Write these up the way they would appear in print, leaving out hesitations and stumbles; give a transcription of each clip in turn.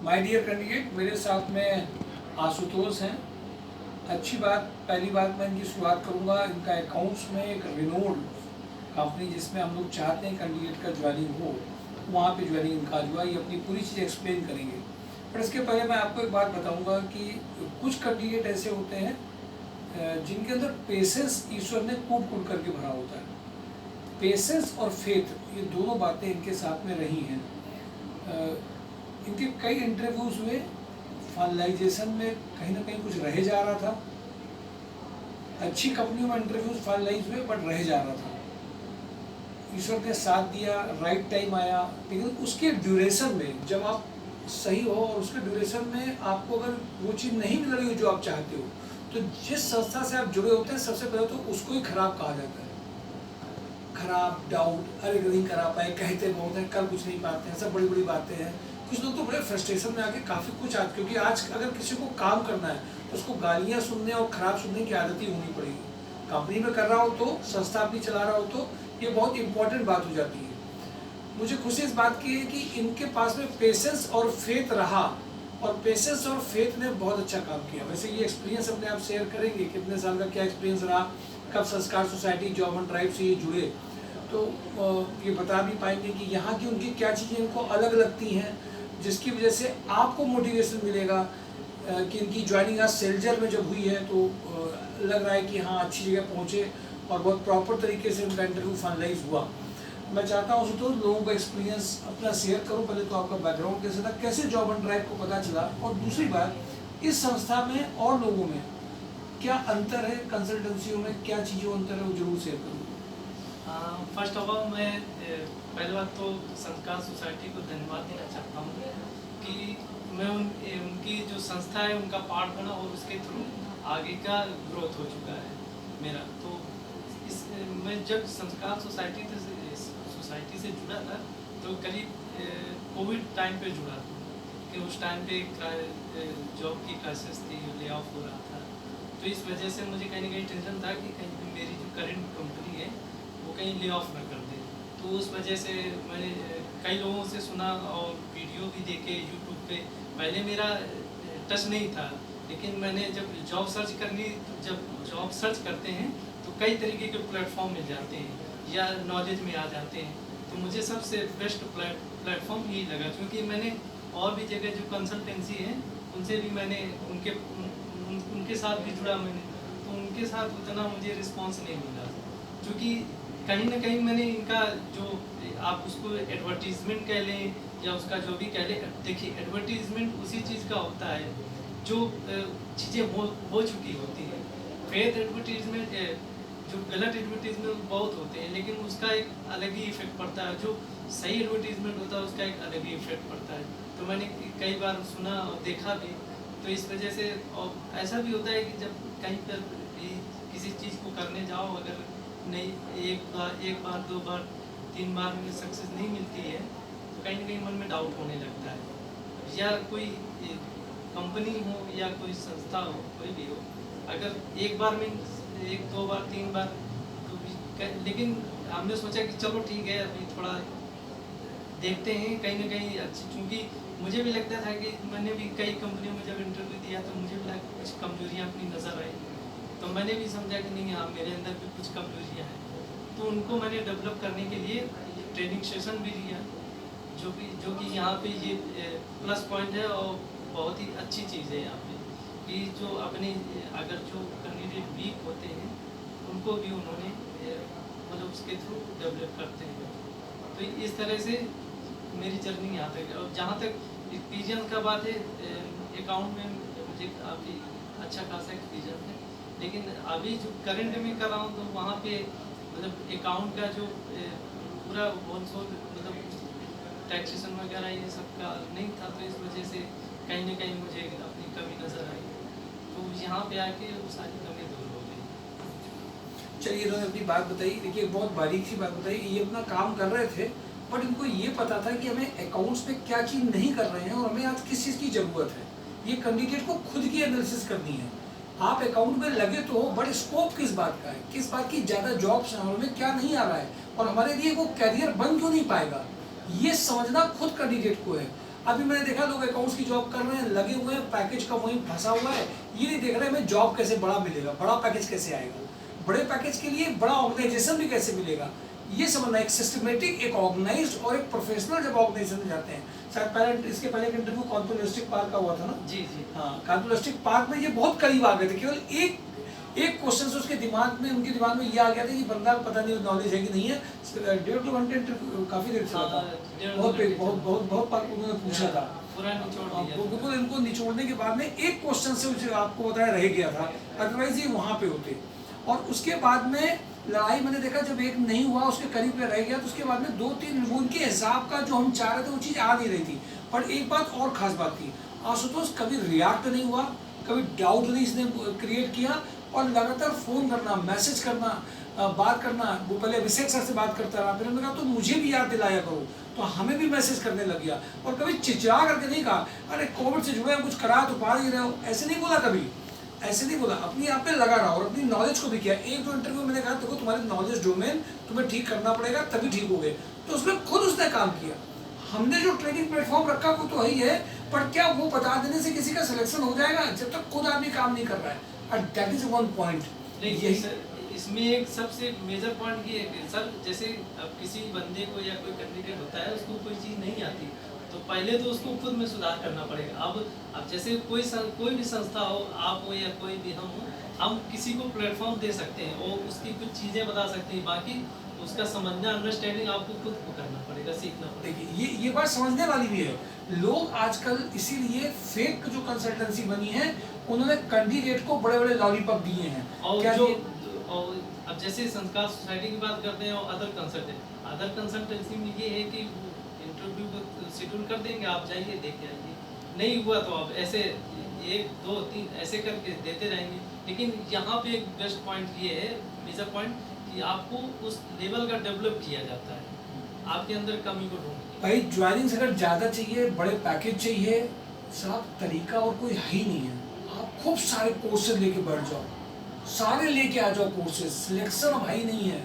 My dear candidate, मेरे साथ में आशुतोष हैं। अच्छी बात, पहली बात मैं इनकी शुरुआत करूंगा। इनका अकाउंट्स में एक रिनोड कंपनी जिसमें हम लोग चाहते हैं कैंडिडेट का ज्वाइनिंग हो, वहाँ पे ज्वाइनिंग इनका हुआ। ये अपनी पूरी चीज़ एक्सप्लेन करेंगे। पर इसके पहले मैं आपको एक बात बताऊंगा कि कुछ कैंडिडेट ऐसे होते हैं जिनके अंदर पेशेंस ईश्वर ने कूट कूट करके भरा होता है। पेशेंस और फेथ, ये दोनों बातें इनके साथ में रही हैं। इनके कई इंटरव्यूज़ हुए, फाइनलाइजेशन में कहीं ना कहीं कुछ रह जा रहा था। अच्छी कंपनियों में इंटरव्यूज फाइनलाइज हुए बट रह जा रहा था। ईश्वर ने साथ दिया, राइट टाइम आया। लेकिन उसके ड्यूरेशन में जब आप सही हो और उसके ड्यूरेशन में आपको अगर वो चीज़ नहीं मिल रही हो जो आप चाहते हो, तो जिस संस्था से आप जुड़े होते हैं सबसे पहले तो उसको ही खराब कहा जाता है। खराब, डाउट, अरे नहीं करा पाए, कहते बहुत हैं, कर कुछ नहीं पाते हैं, सब बड़ी बड़ी बातें हैं। कुछ लोग तो बड़े फ्रस्ट्रेशन में आके काफ़ी कुछ आज, क्योंकि आज अगर किसी को काम करना है तो उसको गालियाँ सुनने और ख़राब सुनने की आदत ही होनी पड़ेगी। कंपनी में कर रहा हो तो, संस्था अपनी चला रहा हो तो, ये बहुत इंपॉर्टेंट बात हो जाती है। मुझे खुशी इस बात की है कि इनके पास में पेशेंस और फेथ रहा, और पेशेंस और फेथ ने बहुत अच्छा काम किया। वैसे ये एक्सपीरियंस अपने आप शेयर करेंगे, कितने साल का क्या एक्सपीरियंस रहा, कब संस्कार सोसाइटी जॉब ऑन ड्राइव से ये जुड़े, तो ये बता भी पाएंगे कि यहाँ की उनकी क्या चीज़ें इनको अलग लगती हैं, जिसकी वजह से आपको मोटिवेशन मिलेगा कि इनकी ज्वाइनिंग आज सेल्जर में जब हुई है तो लग रहा है कि हाँ अच्छी जगह पहुँचे और बहुत प्रॉपर तरीके से उनका इंटरव्यू फाइनलाइज हुआ। मैं चाहता हूँ तो लोगों का एक्सपीरियंस अपना शेयर करूँ। पहले तो आपका बैकग्राउंड कैसे था, कैसे जॉब ऑन ड्राइव को पता चला, और दूसरी बात इस संस्था में और लोगों में क्या अंतर है, कंसल्टेंसियों में क्या चीज़ों अंतर है, वो जरूर शेयर करूँ। फर्स्ट ऑफ ऑल मैं पहली बात तो संस्कार सोसाइटी को धन्यवाद देना चाहता हूँ कि मैं उनकी जो संस्था है उनका पार्ट बना और उसके थ्रू आगे का ग्रोथ हो चुका है मेरा। तो इस मैं जब संस्कार सोसाइटी से जुड़ा था तो करीब कोविड टाइम पे जुड़ा था कि उस टाइम पे जॉब की क्राइसिस थी, ले ऑफ हो रहा था। तो इस वजह से मुझे कहीं ना कहीं टेंशन था कि कहीं मेरी जो करंट कंपनी है वो कहीं ले ऑफ ना कर दे। तो उस वजह से मैंने कई लोगों से सुना और वीडियो भी देखे यूट्यूब पे। पहले मेरा टच नहीं था, लेकिन मैंने जब जॉब सर्च करते हैं तो कई तरीके के प्लेटफॉर्म मिल जाते हैं या नॉलेज में आ जाते हैं। तो मुझे सबसे बेस्ट प्लेटफॉर्म यही लगा, क्योंकि मैंने और भी जगह जो कंसल्टेंसी है उनसे भी मैंने उनके साथ भी जुड़ा मैंने, तो उनके साथ उतना मुझे रिस्पॉन्स नहीं मिला। क्योंकि कहीं ना कहीं मैंने इनका जो आप उसको एडवर्टीजमेंट कह लें या उसका जो भी कह लें, देखिए एडवर्टीजमेंट उसी चीज़ का होता है जो चीज़ें हो चुकी होती हैं। फेक एडवर्टीजमेंट, जो गलत एडवर्टीजमेंट बहुत होते हैं, लेकिन उसका एक अलग ही इफेक्ट पड़ता है। जो सही एडवर्टीजमेंट होता है उसका एक अलग ही इफेक्ट पड़ता है। तो मैंने कई बार सुना और देखा भी। तो इस वजह से, और ऐसा भी होता है कि जब कहीं पर भी किसी चीज़ को करने जाओ, अगर नहीं एक बार 2 बार 3 बार में सक्सेस नहीं मिलती है तो कहीं ना कहीं मन में डाउट होने लगता है। या कोई कंपनी हो या कोई संस्था हो, कोई भी हो, अगर एक बार में 1 2 बार 3 बार तो भी, लेकिन हमने सोचा कि चलो ठीक है अभी थोड़ा देखते हैं कहीं ना कहीं अच्छी। क्योंकि मुझे भी लगता था कि मैंने भी कई कंपनियों में जब इंटरव्यू दिया तो मुझे भी लगा कुछ कमजोरियाँ अपनी नज़र आई। तो मैंने भी समझा कि नहीं, हाँ मेरे अंदर भी कुछ कमजोरियाँ हैं। तो उनको मैंने डेवलप करने के लिए ट्रेनिंग सेशन भी लिया, जो कि यहाँ पे ये प्लस पॉइंट है और बहुत ही अच्छी चीज़ है यहाँ पे कि जो अपने अगर जो कैंडिडेट वीक होते हैं उनको भी उन्होंने मतलब उसके थ्रू डेवलप करते हैं। तो इस तरह से मेरी जर्नी यहाँ तक है। और जहाँ तक एक्सपीरियंस का बात है, अकाउंट में मुझे काफ़ी अच्छा खासा एक्सपीरियंस है। लेकिन अभी जो करंट में कर रहा हूँ तो वहाँ पे मतलब अकाउंट का जो पूरा मतलब टैक्सेशन वगैरह ये सब का नहीं था, तो इस वजह से कहीं ना कहीं मुझे अपनी कमी नज़र आई। तो यहाँ पे आके वो सारी कमी दूर हो गई। चलिए, इन्होंने अपनी बात बताई। देखिए बहुत बारीक सी बात बताई। ये अपना काम कर रहे थे बट इनको ये पता था कि हमें अकाउंट्स में क्या चीज़ नहीं कर रहे हैं और हमें आज किस चीज़ की ज़रूरत है। ये कैंडिडेट को खुद की एनालिसिस करनी है। आप अकाउंट में लगे तो हो, बट स्कोप किस बात का है, किस बात की ज़्यादा जॉब्स हैं, हमें क्या नहीं आ रहा है और हमारे लिए वो कैरियर बन क्यों नहीं पाएगा, ये समझना खुद कैंडिडेट को है। अभी मैंने देखा लोग अकाउंट्स की जॉब कर रहे हैं, लगे हुए हैं, पैकेज का वहीं फंसा हुआ है, ये नहीं देख रहे हमें जॉब कैसे बड़ा मिलेगा, बड़ा पैकेज कैसे आएगा, बड़े पैकेज के लिए बड़ा ऑर्गेनाइजेशन भी कैसे मिलेगा, ये समझना। एक सिस्टमेटिक, एक ऑर्गेनाइज्ड और एक प्रोफेशनल जब ऑर्गेनाइजेशन में जाते हैं, शायद पहले इसके पहले एक इंटरव्यू कॉन्फोलिस्टिक पार्क का हुआ था ना। जी जी हाँ, कॉन्फोलिस्टिक पार्क में ये बहुत करीब आ गए थे, केवल एक क्वेश्चन से उसके दिमाग में, उनके दिमाग में ये आ गया था कि बंदा पता नहीं नॉलेज है कि नहीं है। 1.5-2 घंटे इंटरव्यू काफी देर चला था, बहुत उन्होंने पूछा था, पूरा निचोड़ दिया। बिल्कुल इनको निचोड़ने के बाद में एक क्वेश्चन से आपको बताया रह गया था, अदरवाइज ये वहाँ पे होते। और उसके बाद में लड़ाई मैंने देखा, जब एक नहीं हुआ उसके करीब पे रह गया, तो उसके बाद में 2-3 उनके हिसाब का जो हम चाह रहे थे वो चीज़ आ नहीं रही थी। पर एक बात और खास बात थी, आशुतोष कभी रिएक्ट नहीं हुआ, कभी डाउट नहीं इसने क्रिएट किया, और लगातार फ़ोन करना, मैसेज करना, बात करना। वो पहले अभिषेक सर से बात करता रहा, फिर हमने कहा तो मुझे भी याद दिलाया करो, तो हमें भी मैसेज करने लग गया। और कभी चिचिड़ा करके नहीं कहा अरे कोविड से जुड़े कुछ करा तो पा ही रहे हो, ऐसे नहीं बोला, कभी ऐसे नहीं बोला। अपनी आप पे लगा रहा और अपनी नॉलेज को भी किया। 1-2 इंटरव्यू मैंने कहा देखो तुम्हारे नॉलेज डोमेन तुम्हें ठीक करना पड़ेगा, तभी ठीक हो गए, तो उसमें खुद उसने काम किया। हमने जो ट्रेनिंग प्लेटफॉर्म रखा वो तो वही है, पर क्या वो बता देने से किसी का सिलेक्शन हो जाएगा जब तक खुद आदमी काम नहीं कर रहा है? And that is one point. यही सर, इसमें एक सबसे मेजर पॉइंट ये है कि सर जैसे अब किसी बंदे को या कोई कैंडिडेट होता है, उसको कोई चीज़ नहीं आती, तो पहले तो उसको खुद में सुधार करना पड़ेगा। अब जैसे कोई भी संस्था हो, आप हो या कोई भी हम हो, हम किसी को प्लेटफॉर्म दे सकते हैं और उसकी कुछ चीज़ें बता सकते हैं, बाकी उसका समझना, अंडरस्टैंडिंग आपको खुद को करना पड़ेगा, सीखना पड़ेगा। देखिए ये बात समझने वाली भी है। लोग आजकल इसीलिए फेक जो कंसल्टेंसी बनी है, उन्होंने कैंडिडेट को बड़े बड़े लॉलीपॉप दिए हैं। और क्या जो और अब जैसे संस्कार सोसाइटी की बात करते हैं और अदर कंसल्टेंसी में ये है कि इंटरव्यू को शेड्यूल कर देंगे, आप जाइए देख के आइए, नहीं हुआ तो आप ऐसे 1, 2, 3 ऐसे करके देते रहेंगे। लेकिन यहाँ पे एक बेस्ट पॉइंट ये है, मेजर पॉइंट, कि आपको उस लेवल का डेवलप किया जाता है, आपके अंदर कमी को ढूंढ। भाई ज्वाइनिंग अगर ज़्यादा चाहिए, बड़े पैकेज चाहिए, साहब तरीका और कोई है ही नहीं है। आप खूब सारे कोर्सेज लेके बैठ जाओ, सारे लेके आ जाओ कोर्सेज, सिलेक्शन भाई नहीं है।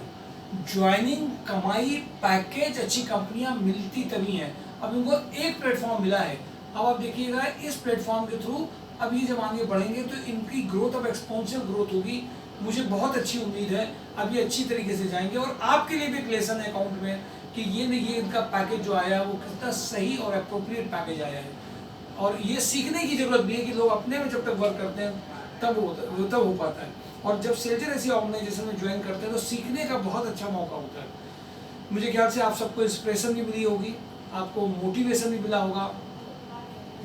ज्वाइनिंग, कमाई, पैकेज, अच्छी कंपनियां मिलती तभी हैं। अब इनको एक प्लेटफॉर्म मिला है, अब आप देखिएगा इस प्लेटफॉर्म के थ्रू अब ये जब आगे बढ़ेंगे तो इनकी ग्रोथ अब एक्सपोनेंशियल ग्रोथ होगी। मुझे बहुत अच्छी उम्मीद है, अब ये अच्छी तरीके से जाएंगे। और आपके लिए भी एक लेसन है अकाउंट में कि ये नहीं, ये इनका पैकेज जो आया है वो कितना सही और अप्रोप्रिएट पैकेज आया है। और ये सीखने की जरूरत भी है कि लोग अपने में जब तक वर्क करते हैं तब हो पाता है। और जब सेल्जर ऐसी ऑर्गेनाइजेशन में ज्वाइन करते हैं तो सीखने का बहुत अच्छा मौका होता है। मुझे ख्याल से आप सबको इंस्पिरेशन भी मिली होगी, आपको मोटिवेशन भी मिला होगा।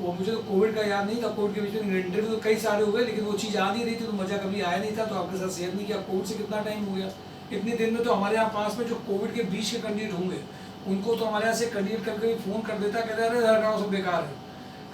वो मुझे तो कोविड का याद नहीं था, कोविड के बीच में इंटरव्यू तो कई सारे हुए, लेकिन वो चीज़ आ नहीं रही थी तो मज़ा कभी आया नहीं था, तो आपके साथ शेयर नहीं किया। कोविड से कितना टाइम हो गया, इतने दिन में तो हमारे यहाँ पास में जो कोविड के बीच के कैंडिडेट होंगे उनको तो हमारे यहाँ से कैंडिडेट कभी फ़ोन कर देता, कहते अरे हर सब बेकार है।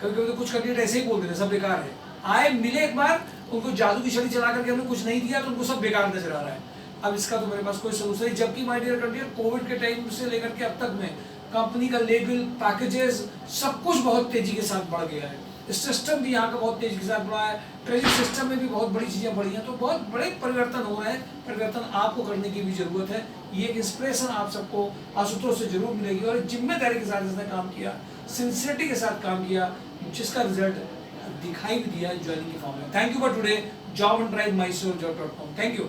कभी कभी तो कुछ कैंडिडेट ऐसे ही बोल देते सब बेकार है। आए मिले एक बार, उनको जादू की छड़ी चला करके हमने कुछ नहीं दिया तो उनको सब बेकार नजर आ रहा है। अब इसका तो मेरे पास कोई सोल्यूशन नहीं। जबकि माय डियर कैंडिडेट, कोविड के टाइम से लेकर के अब तक में कंपनी का लेवल, पैकेजेस, सब कुछ बहुत तेजी के साथ बढ़ गया है। सिस्टम भी यहाँ का बहुत तेजी के साथ बढ़ा है, ट्रेनिंग सिस्टम में भी बहुत बड़ी चीज़ें बढ़ी हैं। तो बहुत बड़े परिवर्तन हो रहे हैं, परिवर्तन आपको करने की भी जरूरत है। ये एक इंस्पिरेशन आप सबको आशुतोष से जरूर मिलेगी। और जिम्मेदारी के साथ इसने काम किया, सिंसियरिटी के साथ काम किया, जिसका रिजल्ट दिखाई भी दिया ज्वाइनिंग के फॉर्म में। Thank you for today, jobandrive mysore.com। Thank you.